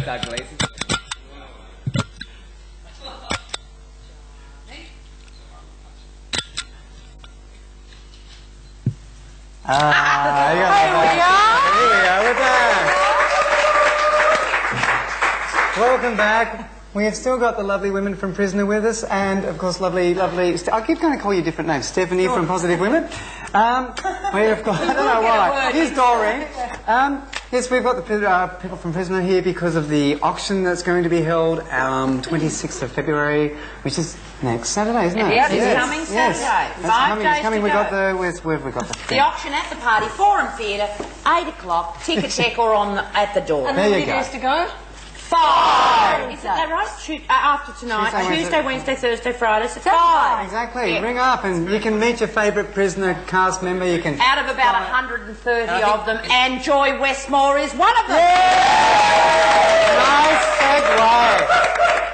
Douglas. Here we are, we're back. Welcome back. We have still got the lovely women from Prisoner with us, and of course lovely, I keep going to call you different names. Stephanie from Positive Women. We have got, I don't know why. Here's Doreen. Yes, we've got the people from Prisoner here because of the auction that's going to be held 26th of February, which is next Saturday, isn't it? Yes, it's coming Saturday. Yes. 5 days it's coming. to We go. got the, where have we got the auction at the party, Forum Theatre, 8 o'clock, ticket check or at the door. And there how you many go. days to go? 5! Is that right? After tonight. Tuesday, Wednesday, Thursday, Friday, so 5. Exactly. Yeah. Ring up and you can meet your favourite Prisoner cast member. You can Out of about 130 of them, and Joy Westmore is one of them. Nice segue.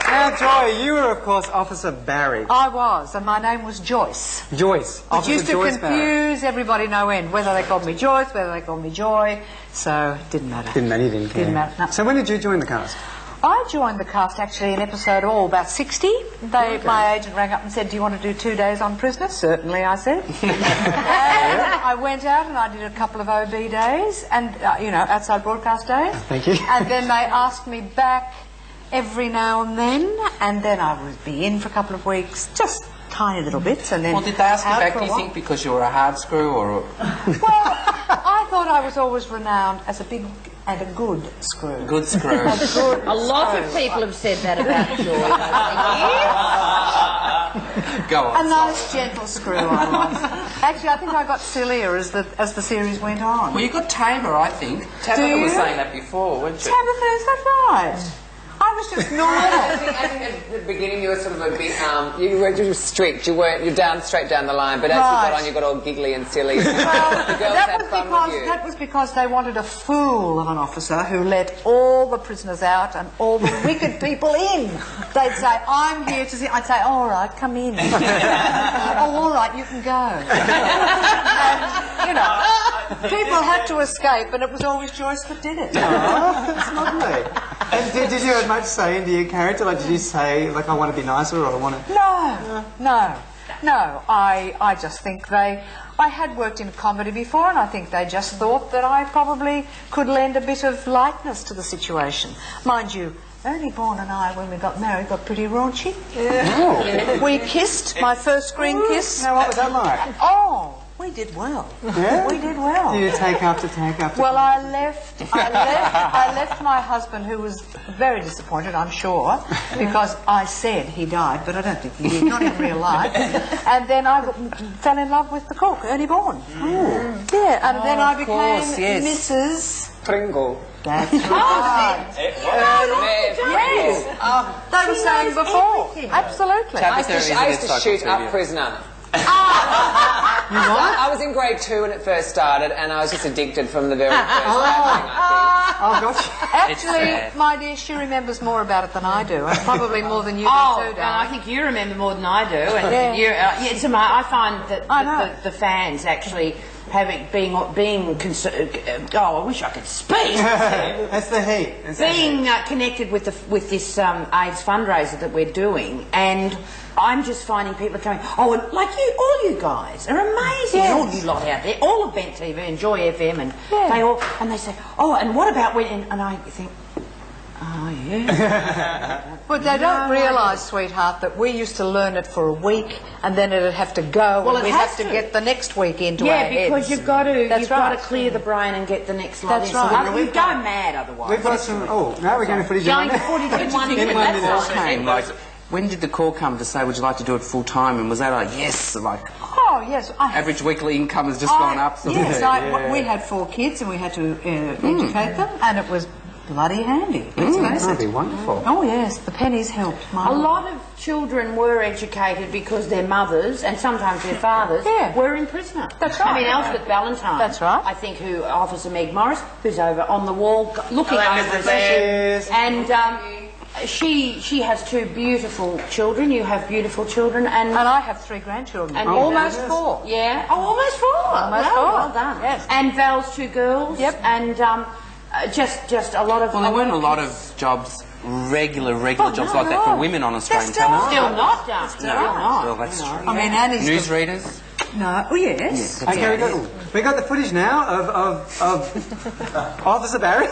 Now, Joy, you were, of course, Officer Barry. I was, and my name was Joyce. Joyce. Which Officer used to Joyce Barry. confuse everybody no end, whether they called me Joyce, whether they called me Joy, so it didn't matter. Didn't matter, you didn't care. Didn't matter, no. So when did you join the cast? I joined the cast actually in episode about 60. My agent rang up and said, do you want to do 2 days on Prisoner? Certainly, I said. And I went out and I did a couple of OB days, and, outside broadcast days. Thank you. And then they asked me back every now and then I would be in for a couple of weeks, just tiny little bits, and then... Well, did they ask you out back, for do a you while. think, because you were a hard screw, or...? Well, I thought I was always renowned as a big and a good screw. Good screw. A lot of people have said that about Joy. Go on. A nice, gentle screw I was. Actually, I think I got sillier as the series went on. Well, you got tamer, I think. Tabitha was saying that before, weren't you? Tabitha, is that right? I was just normal. I think at the beginning you were sort of a bit, you were strict, you're straight down the line, but as you got on you got all giggly and silly. Well, The girls had fun with you. that was because they wanted a fool of an officer who let all the prisoners out and all the wicked people in. They'd say, I'm here to see... I'd say, all right, come in. Oh, all right, you can go. And, people had to escape, and it was always Joyce that did it. Oh, that's lovely. And did you have much say into your character? Like, did you say, like, I want to be nicer, or I want to... No. I just think I had worked in comedy before, and I think they just thought that I probably could lend a bit of lightness to the situation. Mind you, Ernie Bourne and I, when we got married, got pretty raunchy. Oh. We kissed, my first screen kiss. Now, what was that like? Oh, we did well. Yeah? We did well. You take after take after... Well, I left my husband, who was very disappointed, I'm sure, because I said he died, but I don't think he did, not in real life. And then I fell in love with the cook, Ernie Bourne. Oh. Yeah, and then I became course, yes. Mrs. Pringle. That's right. Yes. They were saying before. Absolutely. I used to shoot up Prisoner. You what? I was in grade 2 when it first started, and I was just addicted from the very first thing, I Oh, gotcha. Actually, my dear, she remembers more about it than I do, and probably more than you do too, and I darling. think you remember more than I do. And I find that the fans actually being concerned. I wish I could speak. That's the heat. Being connected with this AIDS fundraiser that we're doing, and I'm just finding people going, and like you, all you guys are amazing, and all you lot out there, all of Bent TV and Joy FM, and they say, and what about when? And I think, oh yeah. But they don't realise, sweetheart, that we used to learn it for a week, and then it'd have to go, Well, and it we'd has have to to. get the next week into our heads. Because you've got to clear the That's brain and get the next lot That's in. right. So we'd go mad otherwise. We've got some... Oh, now we're going to footage Going in to footage in 1 minute. In 1 minute. That's Call came, like, when did the call come to say, would you like to do it full time? And was that like, yes, like, Oh, yes. average weekly income has just gone up? So Yes, we had 4 kids, and we had to educate them, and it was bloody handy. Let's face That'd be it. wonderful. Oh, yes, the pennies helped. A lot of children were educated because their mothers and sometimes their fathers were in Prisoner. That's right. I mean, Elspeth Valentine. That's right. I think who Officer Meg Morris, who's over on the wall looking Hello, over Mrs. us. Bears. And she has 2 beautiful children. You have beautiful children, and I have 3 grandchildren. And almost yes. 4. yeah, almost 4. Almost well, 4. Well done. Yes. And Val's 2 girls. Yep. And just a lot of... Well, there weren't a lot of jobs, regular jobs like that for women on Australian television. Still not done. No, well, that's true. I mean, Annie's... Newsreaders? No. Oh, yes. Okay, we got the footage now of Officer Barry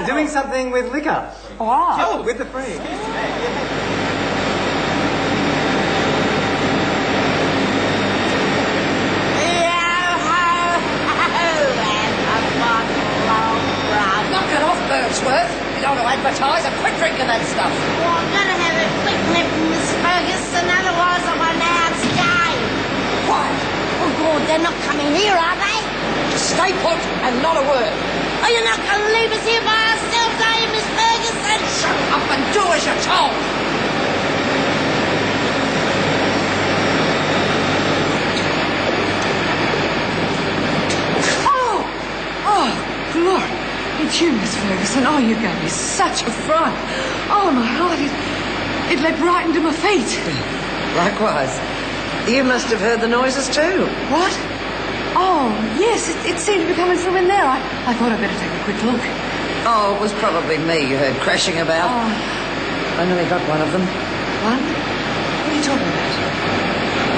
doing something with liquor. Wow. Oh, with the freak. Knock it off, Birchworth. You don't want to advertise and quit drinking that stuff. Well, I'm going to have a quick nip, Miss Ferguson, otherwise I'm going to outstay. Quiet. Oh, God, they're not coming here, are they? Just stay put and not a word. Are you not going to leave us here by ourselves, are you, Miss Ferguson? Shut up and do as you're told. Oh, Lord. It's you, Miss Ferguson. Oh, you gave me such a fright. Oh, my heart, it leapt right into my feet. Likewise. You must have heard the noises too. What? Oh, yes, it seemed to be coming from in there. I thought I'd better take a quick look. Oh, it was probably me you heard crashing about. I nearly got one of them. One? What are you talking about?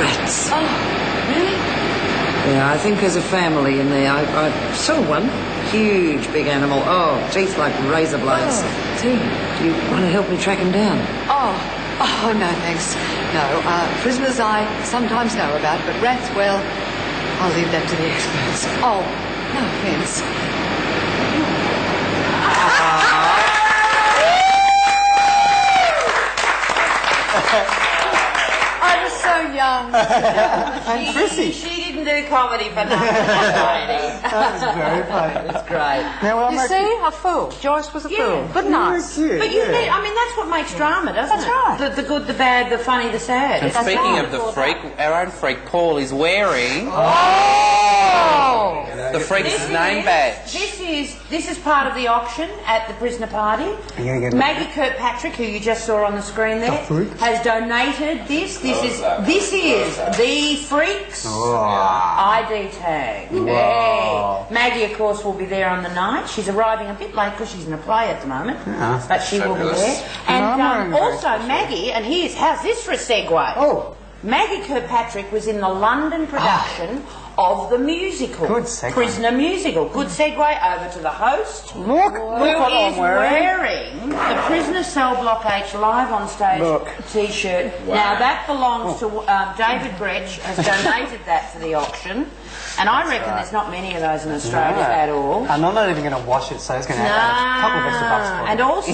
Rats. Oh, really? Yeah, I think there's a family in there. I saw one. Huge, big animal. Oh, teeth like razor blades. Oh, dear. Do you want to help me track him down? Oh, no, thanks. No, prisoners I sometimes know about, but rats, well, I'll leave that to the experts. Oh, no offence. I was so young. And Prissy. She didn't do comedy for nothing, lady. That was very funny. It's great. Now, well, You see? A fool. Joyce was a fool. But nice. Cute, But you need, I mean, that's what makes drama, doesn't it? That's right. The good, the bad, the funny, the sad. And That's speaking right. of the freak, our own freak Paul is wearing the freak's name badge. This is part of the auction at the prisoner party. Maggie Kirkpatrick, who you just saw on the screen there, has donated this. This is the freak's ID tag. Wow. Hey. Maggie, of course, will be there on the night. She's arriving a bit late because she's in a play at the moment, but she will be there. And also Maggie, and how's this for a segue? Oh. Maggie Kirkpatrick was in the London production of the musical. Good segue. Prisoner musical. Good segue over to the host. Look Who what is I'm wearing. wearing the Prisoner Cell Block H live on stage t-shirt. Now that belongs to David Gretsch, has donated that for the auction. And I reckon there's not many of those in Australia at all. I'm not even going to wash it, so it's going to add a couple of extra bucks for it. And also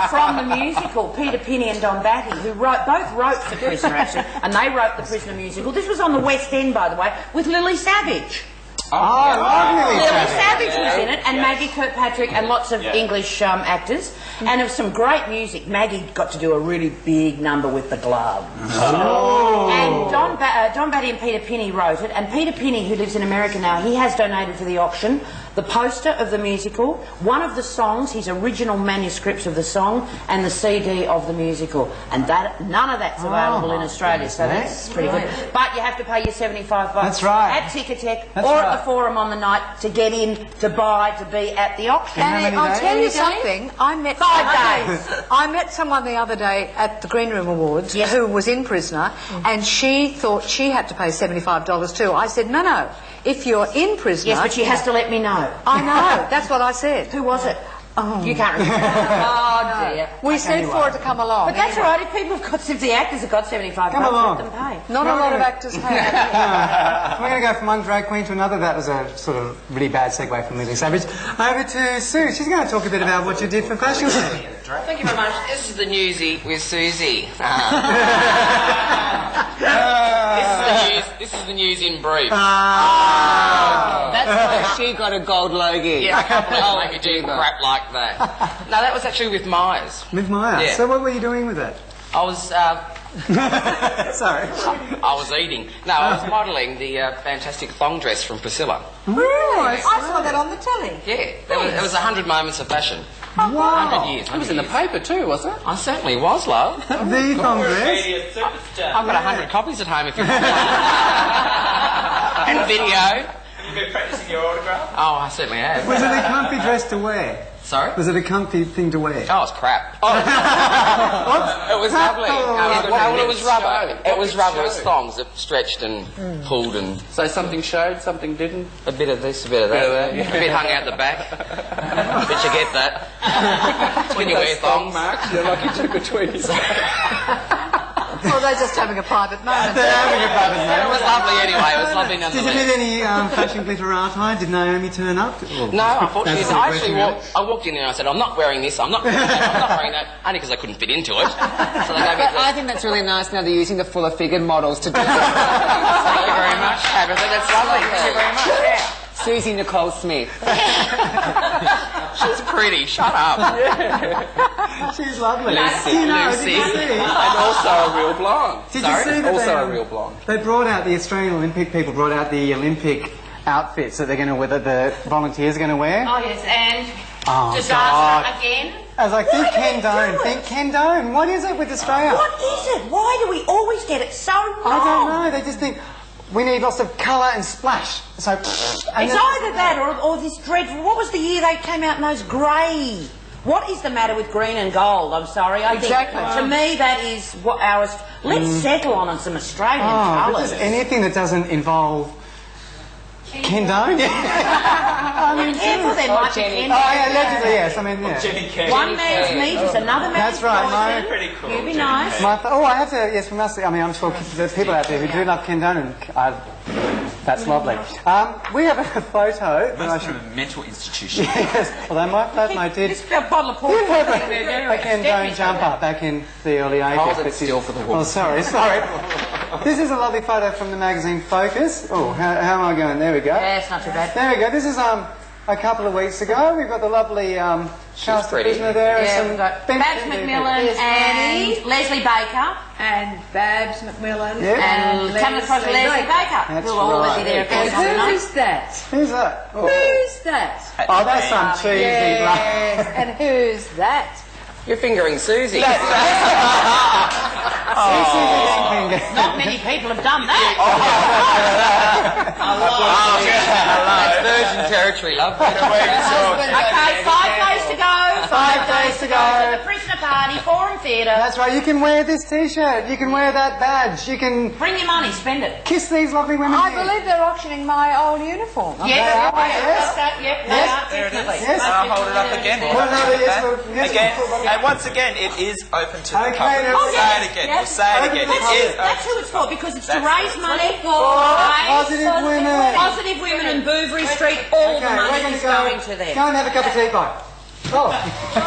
from the musical, Peter Pinney and Don Batty, who both wrote The Prisoner actually, and they wrote the Prisoner musical. This was on the West End, by the way, with Lily Savage. Lily Savage was in it, and Maggie Kirkpatrick, and lots of English actors, and of some great music. Maggie got to do a really big number with the glove. And Don Batty and Peter Pinney wrote it, and Peter Pinney, who lives in America now, he has donated for the auction the poster of the musical, one of the songs, his original manuscripts of the song, and the CD of the musical. And none of that's available in Australia, so that's pretty good. But you have to pay your $75 That's right. at Ticketek or at the Forum on the night to get in, to buy, to be at the auction. And I'll tell you something. I met 5 days. I met someone the other day at the Green Room Awards who was in Prisoner, and she thought she had to pay $75 too. I said, no. If you're in Prisoner... Yes, but she has to let me know. I know. That's what I said. Who was it? Oh. You can't remember. Oh, dear. We said for it to come along. But that's all right. If people have got, if the actors have got $75, let them pay. Not a lot of actors have. We're going to go from one drag queen to another. That was a sort of really bad segue from Lily Savage. Over to Sue. She's going to talk a bit about what you did for Fashion Week. Thank you very much. This is the newsie with Susie. This is the news in brief. That's why she got a gold logie. Yeah, I can't believe you do crap like that. No, that was actually with Myers. With Maya? Yeah. So what were you doing with it? I was, Sorry. I was eating. No, I was modelling the fantastic thong dress from Priscilla. Really? I saw that on the telly. Yeah, it was 100 moments of fashion. Wow. 100 years. It was in the paper too, wasn't it? I certainly was, love. The thong dress? I've got 100 copies at home if you want. And video. you been practicing your autograph? Oh, I certainly have. Was it a comfy dress to wear? Sorry? Was it a comfy thing to wear? Oh, it's crap. Oh. It was lovely. It was rubber. It was rubber. It was thongs that stretched and pulled and... So something showed, something didn't? A bit of this, a bit of that. A bit hung out the back. But you get that. When you wear thongs. Marks, you're lucky to between you. Well, they're just having a private moment. They're having a private moment. It was lovely anyway. It was lovely Did you nonetheless. meet any fashion glitterati? Did Naomi turn up? Well, No, unfortunately, that's I the actually question, walked in and I said, I'm not wearing this, I'm not wearing that, I'm not wearing that, only because I couldn't fit into it. So they gave me But I think that's really nice now they're using the fuller figured models to do it. Thank you very much, Tabitha, that's lovely. Thank you very much, yeah. Susie Nicole Smith. She's pretty, shut up. She's lovely. Lucy, You know, Lucy. did you see? And also a real blonde. Did Sorry? you see that Also a real blonde. They brought out, the Australian Olympic people brought out the Olympic outfits that they're going to wear, that the volunteers are going to wear. Oh, yes, and Oh, disaster God. again. I was like, think Ken Dome, think Ken Dome. What is it with Australia? What is it? Why do we always get it so wrong? I don't know. They just think we need lots of colour and splash. So, and It's then- either that or this dreadful... What was the year they came out in those grey? What is the matter with green and gold? I'm sorry. I Exactly. think, to me, that is what ours... Let's settle on some Australian but colours. just anything that doesn't involve Ken Dome. I mean, Careful, there might be Jenny. Ken. Oh, yeah, allegedly, yes. I mean, yeah. Jenny Kay. One man's meat is another man's That's right, poison. no. Pretty cool. You be Jenny nice. Kay. Oh, I have to, yes, we must, I mean, I'm sure there's people out there who do love Ken Dome, and that's lovely. We have a photo that I Most should... of a mental institution. Yes, although my flatmate did... This bottle of port. did have a Ken Dome jumper back in the early 80s. Hold it but still for the Oh, woman. sorry. This is a lovely photo from the magazine Focus. Oh, how am I going? There we go. Yeah, it's not too bad. There we go. This is a couple of weeks ago. We've got the lovely cast of pretty. prisoner there. Yeah, and we've some got bench Babs people. McMillan There's Annie. and Leslie Baker. And Babs McMillan. Yeah. And coming across Leslie Baker. That's Who will always right. be there, of course, on the Who night. is that? Who's that? Oh, Who's that? oh that's some cheesy Yes, and who's that? You're fingering Susie. Not many people have done that. That's virgin territory, love. Okay, 5 days to go. 5 days to go. The prisoner party, Forum Theatre. That's right. You can wear this T-shirt. You can wear that badge. You can Bring your money, spend it. kiss these lovely women. I here. believe they're auctioning my old uniform. Yes, are, yes. Yep, they Yes. are, There it is. definitely. Yes. I'll hold it up again. Well, no, yes, well, yes, Again, well, and once again, it is open to the Okay, public. now- We'll say it again. Yes. We'll say it again. It is That's who open. it's for, because it's to That's raise money for Positive women. Positive Women in Bouverie Street. All the Okay, we're money going is to go going to them. and have a cup of tea, bye. Oh. No,